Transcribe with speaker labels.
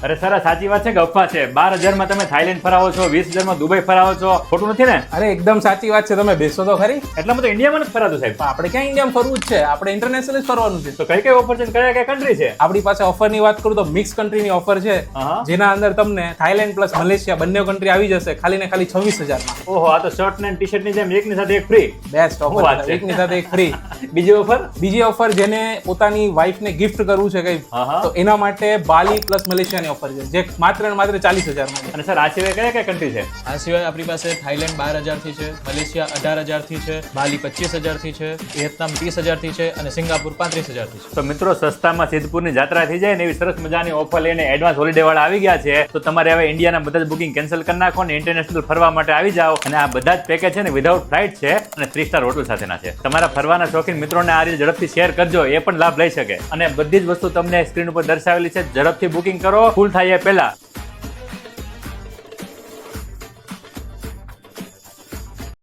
Speaker 1: અરે સર આ સાચી વાત છે કે અફવા છે? 12,000 માં તમે થાઈલેન્ડ ફરાવો છો, 20,000 માં દુબઈ ફરાવો છો, ખોટું નથી ને?
Speaker 2: અરે એકદમ સાચી વાત છે, તમે બેસો તો ખરી.
Speaker 1: એટલામાં તો ઇન્ડિયામાં નથી ફરાતું સાહેબ.
Speaker 2: પણ આપણે ક્યાં ઇન્ડિયામાં ફરવું જ છે, આપણે ઇન્ટરનેશનલ જ ફરવાનું છે.
Speaker 1: તો કઈ કઈ ઓફર છે ને કયા કયા કન્ટ્રી છે?
Speaker 2: આપણી પાસે ઓફરની વાત કરું તો મિક્સ કન્ટ્રીની ઓફર છે,
Speaker 1: હા.
Speaker 2: જેના અંદર તમને થાઈલેન્ડ પ્લસ મલેશિયા બંને કન્ટ્રી આવી જશે ખાલી ને ખાલી 26,000 માં.
Speaker 1: ઓહો, આ તો શર્ટ ને ટી શર્ટ ની જેમ એકની સાથે એક ફ્રી.
Speaker 2: બેસ્ટ
Speaker 1: શું
Speaker 2: ઓફર
Speaker 1: વાત છે?
Speaker 2: એકની સાથે એક ફ્રી.
Speaker 1: બીજી ઓફર?
Speaker 2: બીજી ઓફર જેને પોતાની વાઈફ ને ગિફ્ટ કરવું છે કઈ,
Speaker 1: હા, હા.
Speaker 2: તો એના માટે બાલી પ્લસ મલેશિયાની ઓફર છે, જે માત્ર ને માત્ર 40,000 માં છે.
Speaker 1: અને સર આ સિવાય કયા કયા કન્ટ્રી છે?
Speaker 3: આ સિવાય આપણી પાસે થાઈલેન્ડ 12,000 થી છે, મલેશિયા 18,000 થી છે, બાલી 25,000 થી છે, વિયેતનામ 30,000 થી છે અને સિંગાપુર 35,000 થી છે.
Speaker 1: તો મિત્રો સસ્તામાં સિદ્ધપુરની જાત્રા થઈ જાય ને એવી સરસ મજાની ઓફર લઈને એડવાન્સ હોલિડે વાળા આવી ગયા છે. તો તમારે હવે ઇન્ડિયાના બધા જ બુકિંગ કેન્સલ કરી નાખો ને ઇન્ટરનેશનલ ફરવા માટે આવી જાઓ. અને આ બધા જ પેકેજ છે ને વિધાઉટ ફ્લાઇટ છે અને 3 સ્ટાર હોટલ સાથેના છે. તમારા ફરવાના શોખીન મિત્રોને આ રીતે ઝડપથી શેર કરજો, એ પણ લાભ લઈ શકે. અને બધી જ વસ્તુ તમને સ્ક્રીન ઉપર દર્શાવેલી છે, ઝડપથી બુકિંગ કરો, ફૂલ થાય એ પહેલા.